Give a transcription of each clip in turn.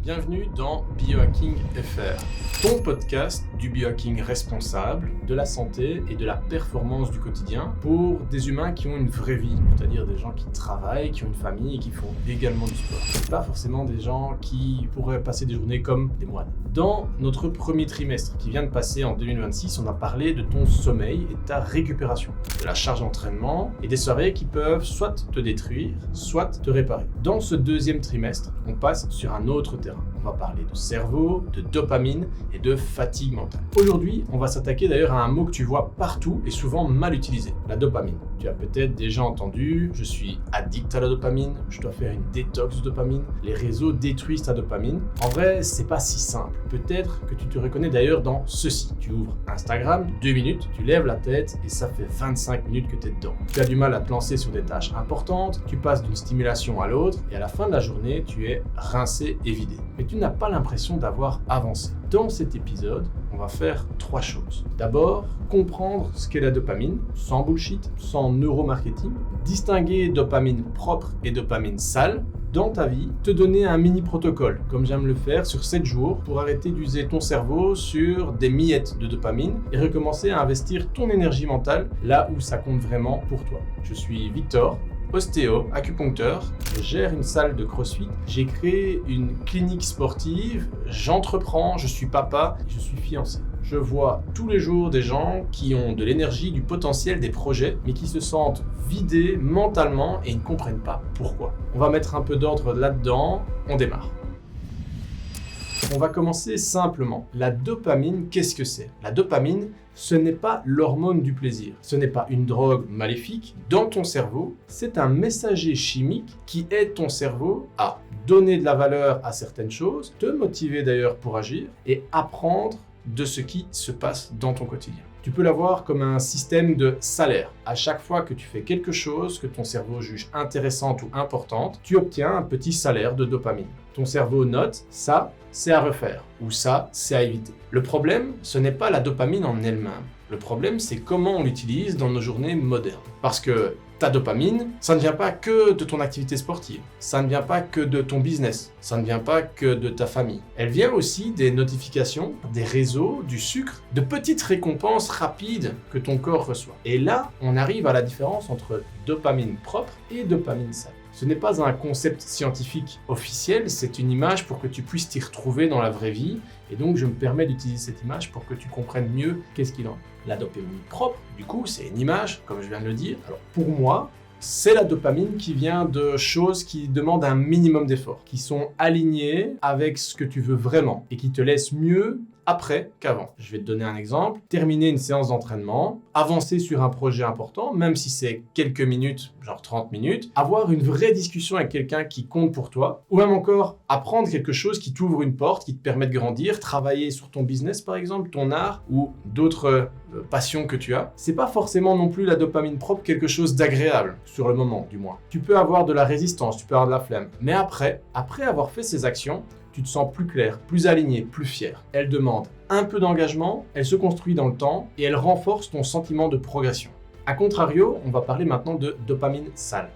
Bienvenue dans Biohacking FR, ton podcast du biohacking responsable, de la santé et de la performance du quotidien pour des humains qui ont une vraie vie, c'est-à-dire des gens qui travaillent, qui ont une famille et qui font également du sport. Pas forcément des gens qui pourraient passer des journées comme des moines. Dans notre premier trimestre qui vient de passer en 2026, on a parlé de ton sommeil et de ta récupération, de la charge d'entraînement et des soirées qui peuvent soit te détruire, soit te réparer. Dans ce deuxième trimestre, on passe sur un autre terrain. On va parler de cerveau, de dopamine et de fatigue mentale. Aujourd'hui, on va s'attaquer d'ailleurs à un mot que tu vois partout et souvent mal utilisé, la dopamine. Tu as peut-être déjà entendu, je suis addict à la dopamine, je dois faire une détox de dopamine, les réseaux détruisent ta dopamine. En vrai, c'est pas si simple. Peut-être que tu te reconnais d'ailleurs dans ceci. Tu ouvres Instagram, 2 minutes, tu lèves la tête et ça fait 25 minutes que tu es dedans. Tu as du mal à te lancer sur des tâches importantes, tu passes d'une stimulation à l'autre et à la fin de la journée, tu es rincé et vidé. Mais tu n'as pas l'impression d'avoir avancé. Dans cet épisode, on va faire 3 choses. D'abord, comprendre ce qu'est la dopamine, sans bullshit, sans neuromarketing, distinguer dopamine propre et dopamine sale dans ta vie, te donner un mini protocole, comme j'aime le faire, sur 7 jours pour arrêter d'user ton cerveau sur des miettes de dopamine et recommencer à investir ton énergie mentale là où ça compte vraiment pour toi. Je suis Victor, ostéo, acupuncteur, je gère une salle de CrossFit, j'ai créé une clinique sportive, j'entreprends, je suis papa, je suis fiancé. Je vois tous les jours des gens qui ont de l'énergie, du potentiel, des projets, mais qui se sentent vidés mentalement et ne comprennent pas pourquoi. On va mettre un peu d'ordre là-dedans, on démarre. On va commencer simplement. La dopamine, qu'est-ce que c'est ? La dopamine, ce n'est pas l'hormone du plaisir. Ce n'est pas une drogue maléfique dans ton cerveau. C'est un messager chimique qui aide ton cerveau à donner de la valeur à certaines choses, te motiver d'ailleurs pour agir et apprendre de ce qui se passe dans ton quotidien. Tu peux l'avoir comme un système de salaire. À chaque fois que tu fais quelque chose que ton cerveau juge intéressante ou importante, tu obtiens un petit salaire de dopamine. Ton cerveau note, ça, c'est à refaire, ou ça, c'est à éviter. Le problème, ce n'est pas la dopamine en elle-même. Le problème, c'est comment on l'utilise dans nos journées modernes. Parce que ta dopamine, ça ne vient pas que de ton activité sportive, ça ne vient pas que de ton business, ça ne vient pas que de ta famille. Elle vient aussi des notifications, des réseaux, du sucre, de petites récompenses rapides que ton corps reçoit. Et là, on arrive à la différence entre dopamine propre et dopamine sale. Ce n'est pas un concept scientifique officiel, c'est une image pour que tu puisses t'y retrouver dans la vraie vie. Et donc, je me permets d'utiliser cette image pour que tu comprennes mieux qu'est-ce qu'il en est. La dopamine propre, du coup, c'est une image, comme je viens de le dire. Alors, pour moi, c'est la dopamine qui vient de choses qui demandent un minimum d'effort, qui sont alignées avec ce que tu veux vraiment et qui te laissent mieux après qu'avant. Je vais te donner un exemple. Terminer une séance d'entraînement, avancer sur un projet important, même si c'est quelques minutes, genre 30 minutes, avoir une vraie discussion avec quelqu'un qui compte pour toi, ou même encore apprendre quelque chose qui t'ouvre une porte, qui te permet de grandir, travailler sur ton business par exemple, ton art ou d'autres passions que tu as. C'est pas forcément non plus la dopamine propre quelque chose d'agréable, sur le moment du moins. Tu peux avoir de la résistance, tu peux avoir de la flemme, mais après avoir fait ces actions, tu te sens plus clair, plus aligné, plus fier. Elle demande un peu d'engagement, elle se construit dans le temps et elle renforce ton sentiment de progression. A contrario, on va parler maintenant de dopamine sale.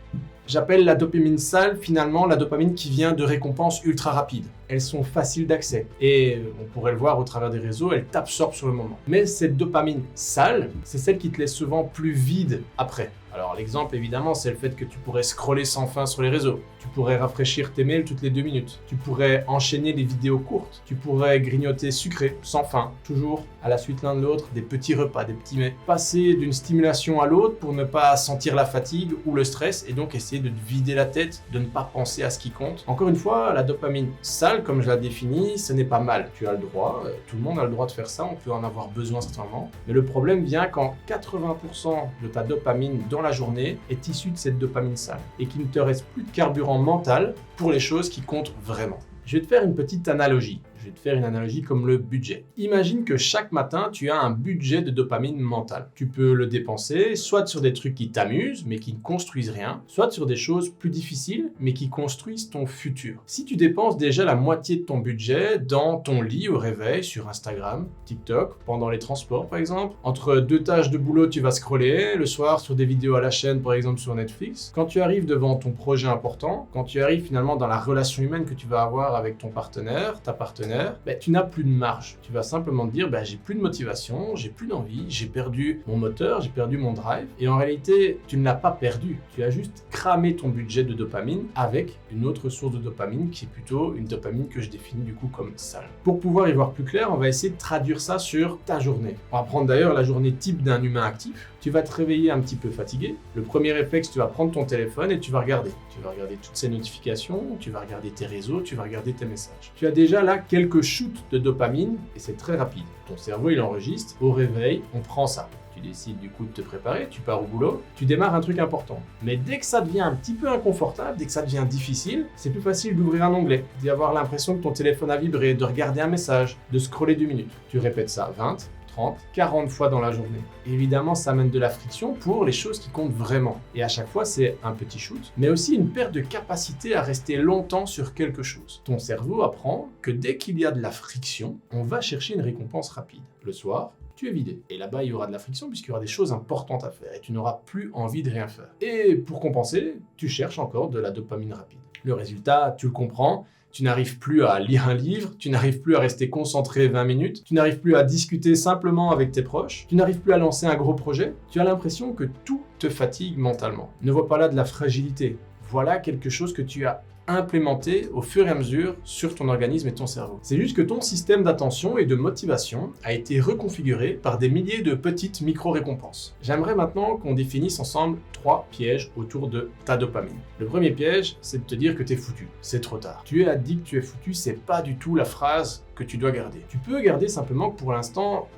J'appelle la dopamine sale finalement la dopamine qui vient de récompenses ultra rapides. Elles sont faciles d'accès et on pourrait le voir au travers des réseaux, elles t'absorbent sur le moment. Mais cette dopamine sale, c'est celle qui te laisse souvent plus vide après. Alors l'exemple évidemment, c'est le fait que tu pourrais scroller sans fin sur les réseaux. Tu pourrais rafraîchir tes mails toutes les 2 minutes. Tu pourrais enchaîner les vidéos courtes. Tu pourrais grignoter sucré, sans fin, toujours à la suite l'un de l'autre, des petits repas, des petits mets. Passer d'une stimulation à l'autre pour ne pas sentir la fatigue ou le stress et donc essayer de te vider la tête, de ne pas penser à ce qui compte. Encore une fois, la dopamine sale, comme je la définis, ce n'est pas mal. Tu as le droit, tout le monde a le droit de faire ça, on peut en avoir besoin certainement. Mais le problème vient quand 80% de ta dopamine dans la journée est issue de cette dopamine sale et qu'il ne te reste plus de carburant mental pour les choses qui comptent vraiment. Je vais te faire une petite analogie. Je vais te faire une analogie comme le budget. Imagine que chaque matin, tu as un budget de dopamine mentale. Tu peux le dépenser soit sur des trucs qui t'amusent, mais qui ne construisent rien, soit sur des choses plus difficiles, mais qui construisent ton futur. Si tu dépenses déjà la moitié de ton budget dans ton lit au réveil, sur Instagram, TikTok, pendant les transports par exemple, entre deux tâches de boulot, tu vas scroller, le soir sur des vidéos à la chaîne, par exemple sur Netflix. Quand tu arrives devant ton projet important, quand tu arrives finalement dans la relation humaine que tu vas avoir avec ton partenaire, ta partenaire, tu n'as plus de marge. Tu vas simplement te dire, j'ai plus de motivation, j'ai plus d'envie, j'ai perdu mon moteur, j'ai perdu mon drive. Et en réalité, tu ne l'as pas perdu. Tu as juste cramé ton budget de dopamine avec une autre source de dopamine qui est plutôt une dopamine que je définis du coup comme sale. Pour pouvoir y voir plus clair, on va essayer de traduire ça sur ta journée. On va prendre d'ailleurs la journée type d'un humain actif. Tu vas te réveiller un petit peu fatigué. Le premier réflexe, tu vas prendre ton téléphone et tu vas regarder. Tu vas regarder toutes ces notifications, tu vas regarder tes réseaux, tu vas regarder tes messages. Tu as déjà là quelques shoots de dopamine et c'est très rapide. Ton cerveau, il enregistre. Au réveil, on prend ça. Tu décides du coup de te préparer, tu pars au boulot, tu démarres un truc important. Mais dès que ça devient un petit peu inconfortable, dès que ça devient difficile, c'est plus facile d'ouvrir un onglet, d'avoir l'impression que ton téléphone a vibré, de regarder un message, de scroller 2 minutes. Tu répètes ça 20, 30, 40 fois dans la journée. Évidemment, ça amène de la friction pour les choses qui comptent vraiment. Et à chaque fois, c'est un petit shoot, mais aussi une perte de capacité à rester longtemps sur quelque chose. Ton cerveau apprend que dès qu'il y a de la friction, on va chercher une récompense rapide. Le soir, tu es vidé. Et là-bas, il y aura de la friction puisqu'il y aura des choses importantes à faire et tu n'auras plus envie de rien faire. Et pour compenser, tu cherches encore de la dopamine rapide. Le résultat, tu le comprends, tu n'arrives plus à lire un livre, tu n'arrives plus à rester concentré 20 minutes, tu n'arrives plus à discuter simplement avec tes proches, tu n'arrives plus à lancer un gros projet, tu as l'impression que tout te fatigue mentalement. Ne vois pas là de la fragilité. Voilà quelque chose que tu as implémenté au fur et à mesure sur ton organisme et ton cerveau. C'est juste que ton système d'attention et de motivation a été reconfiguré par des milliers de petites micro-récompenses. J'aimerais maintenant qu'on définisse ensemble 3 pièges autour de ta dopamine. Le premier piège, c'est de te dire que t'es foutu. C'est trop tard. Tu es addict, tu es foutu, c'est pas du tout la phrase que tu dois garder. Tu peux garder simplement que pour l'instant,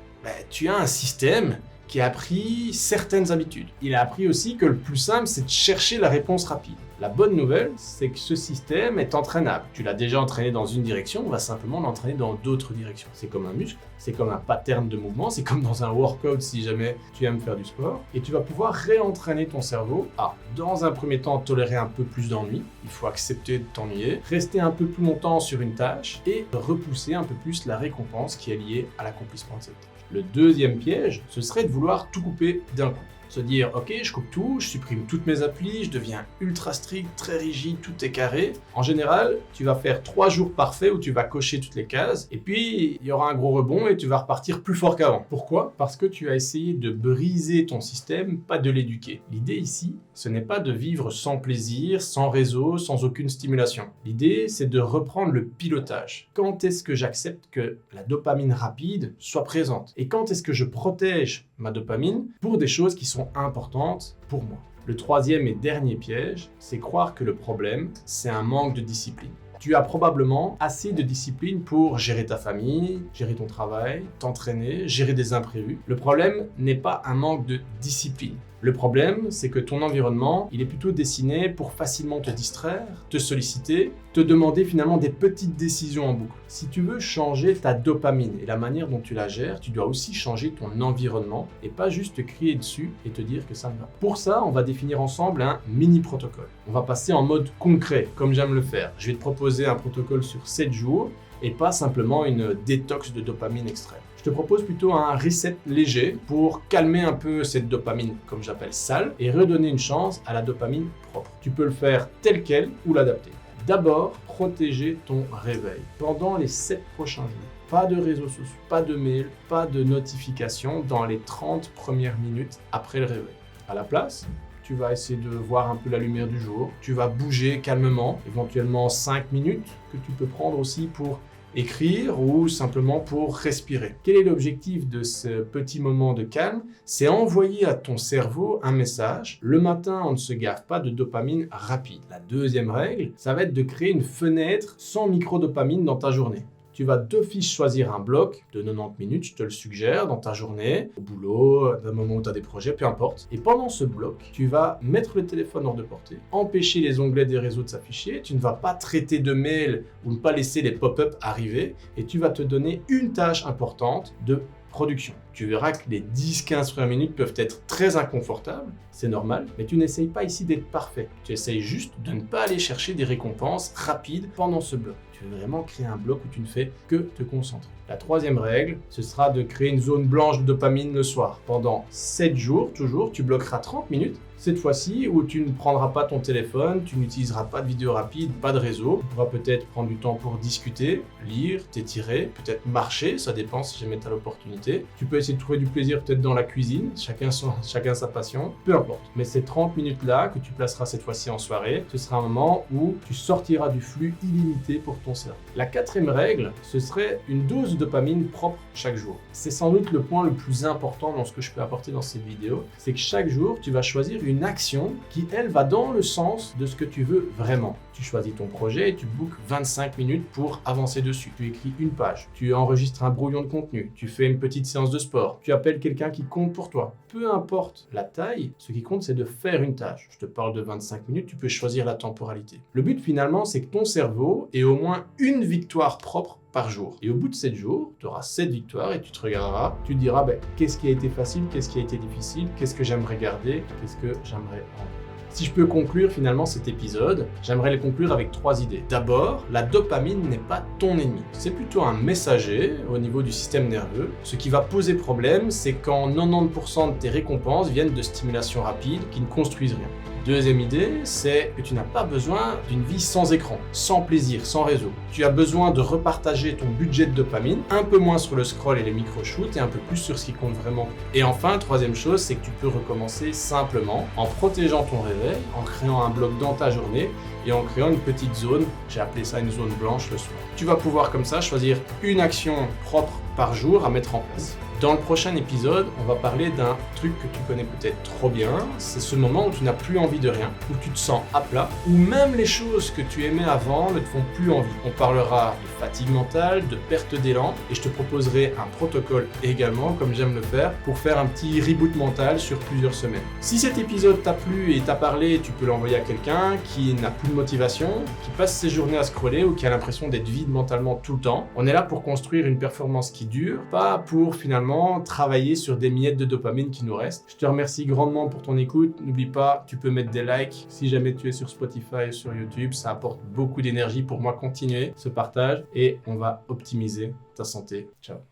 tu as un système qui a appris certaines habitudes. Il a appris aussi que le plus simple, c'est de chercher la réponse rapide. La bonne nouvelle, c'est que ce système est entraînable. Tu l'as déjà entraîné dans une direction, on va simplement l'entraîner dans d'autres directions. C'est comme un muscle, c'est comme un pattern de mouvement, c'est comme dans un workout si jamais tu aimes faire du sport. Et tu vas pouvoir réentraîner ton cerveau à, dans un premier temps, tolérer un peu plus d'ennui. Il faut accepter de t'ennuyer, rester un peu plus longtemps sur une tâche et repousser un peu plus la récompense qui est liée à l'accomplissement de cette tâche. Le deuxième piège, ce serait de vouloir tout couper d'un coup. Se dire, ok, je coupe tout, je supprime toutes mes applis, je deviens ultra strict, très rigide, tout est carré. En général, tu vas faire 3 jours parfaits où tu vas cocher toutes les cases, et puis il y aura un gros rebond et tu vas repartir plus fort qu'avant. Pourquoi ? Parce que tu as essayé de briser ton système, pas de l'éduquer. L'idée ici, ce n'est pas de vivre sans plaisir, sans réseau, sans aucune stimulation. L'idée, c'est de reprendre le pilotage. Quand est-ce que j'accepte que la dopamine rapide soit présente ? Et quand est-ce que je protège ma dopamine pour des choses qui sont importantes pour moi. Le troisième et dernier piège, c'est croire que le problème, c'est un manque de discipline. Tu as probablement assez de discipline pour gérer ta famille, gérer ton travail, t'entraîner, gérer des imprévus. Le problème n'est pas un manque de discipline. Le problème, c'est que ton environnement, il est plutôt dessiné pour facilement te distraire, te solliciter, te demander finalement des petites décisions en boucle. Si tu veux changer ta dopamine et la manière dont tu la gères, tu dois aussi changer ton environnement et pas juste te crier dessus et te dire que ça ne va pas. Pour ça, on va définir ensemble un mini protocole. On va passer en mode concret, comme j'aime le faire. Je vais te proposer un protocole sur 7 jours et pas simplement une détox de dopamine extrême. Je te propose plutôt un reset léger pour calmer un peu cette dopamine, comme j'appelle sale, et redonner une chance à la dopamine propre. Tu peux le faire tel quel ou l'adapter. D'abord, protéger ton réveil. Pendant les 7 prochains jours, pas de réseaux sociaux, pas de mails, pas de notifications dans les 30 premières minutes après le réveil. À la place, tu vas essayer de voir un peu la lumière du jour, tu vas bouger calmement, éventuellement 5 minutes que tu peux prendre aussi pour écrire ou simplement pour respirer. Quel est l'objectif de ce petit moment de calme ? C'est envoyer à ton cerveau un message. Le matin, on ne se gave pas de dopamine rapide. La deuxième règle, ça va être de créer une fenêtre sans microdopamine dans ta journée. tu vas d'office choisir un bloc de 90 minutes, je te le suggère, dans ta journée, au boulot, à un moment où tu as des projets, peu importe. Et pendant ce bloc, tu vas mettre le téléphone hors de portée, empêcher les onglets des réseaux de s'afficher, tu ne vas pas traiter de mails ou ne pas laisser les pop-up arriver, et tu vas te donner une tâche importante de production. Tu verras que les 10-15 premières minutes peuvent être très inconfortables, c'est normal, mais tu n'essayes pas ici d'être parfait. Tu essayes juste de ne pas aller chercher des récompenses rapides pendant ce bloc. Tu veux vraiment créer un bloc où tu ne fais que te concentrer. La troisième règle, ce sera de créer une zone blanche de dopamine le soir. Pendant 7 jours, toujours, tu bloqueras 30 minutes. Cette fois-ci, où tu ne prendras pas ton téléphone, tu n'utiliseras pas de vidéo rapide, pas de réseau. Tu pourras peut-être prendre du temps pour discuter, lire, t'étirer, peut-être marcher, ça dépend si jamais tu as l'opportunité. Tu peux essayer de trouver du plaisir peut-être dans la cuisine, chacun sa passion, peu importe. Mais ces 30 minutes-là que tu placeras cette fois-ci en soirée, ce sera un moment où tu sortiras du flux illimité pour ton cerveau. La quatrième règle, ce serait une dose de dopamine propre chaque jour. C'est sans doute le point le plus important dans ce que je peux apporter dans cette vidéo, c'est que chaque jour, tu vas choisir une action qui, elle, va dans le sens de ce que tu veux vraiment. Tu choisis ton projet et tu bookes 25 minutes pour avancer dessus. Tu écris une page, tu enregistres un brouillon de contenu, tu fais une petite séance de sport, tu appelles quelqu'un qui compte pour toi. Peu importe la taille, ce qui compte, c'est de faire une tâche. Je te parle de 25 minutes, tu peux choisir la temporalité. Le but, finalement, c'est que ton cerveau ait au moins une victoire propre par jour. Et au bout de 7 jours, tu auras 7 victoires et tu te regarderas, tu te diras qu'est-ce qui a été facile, qu'est-ce qui a été difficile, qu'est-ce que j'aimerais garder, qu'est-ce que j'aimerais enlever. Si je peux conclure finalement cet épisode, j'aimerais le conclure avec 3 idées. D'abord, la dopamine n'est pas ton ennemi. C'est plutôt un messager au niveau du système nerveux. Ce qui va poser problème, c'est quand 90% de tes récompenses viennent de stimulations rapides qui ne construisent rien. Deuxième idée, c'est que tu n'as pas besoin d'une vie sans écran, sans plaisir, sans réseau. Tu as besoin de repartager ton budget de dopamine, un peu moins sur le scroll et les micro-shoots et un peu plus sur ce qui compte vraiment. Et enfin, troisième chose, c'est que tu peux recommencer simplement en protégeant ton réveil, en créant un bloc dans ta journée et en créant une petite zone, j'ai appelé ça une zone blanche le soir. Tu vas pouvoir comme ça choisir une action propre par jour à mettre en place. Dans le prochain épisode, on va parler d'un truc que tu connais peut-être trop bien. C'est ce moment où tu n'as plus envie de rien, où tu te sens à plat, où même les choses que tu aimais avant ne te font plus envie. On parlera de fatigue mentale, de perte d'élan, et je te proposerai un protocole également, comme j'aime le faire, pour faire un petit reboot mental sur plusieurs semaines. Si cet épisode t'a plu et t'a parlé, tu peux l'envoyer à quelqu'un qui n'a plus de motivation, qui passe ses journées à scroller ou qui a l'impression d'être vide mentalement tout le temps. On est là pour construire une performance qui dure, pas pour finalement travailler sur des miettes de dopamine qui nous restent. Je te remercie grandement pour ton écoute. N'oublie pas, tu peux mettre des likes. Si jamais tu es sur Spotify ou sur YouTube, ça apporte beaucoup d'énergie pour moi continuer ce partage et on va optimiser ta santé. Ciao.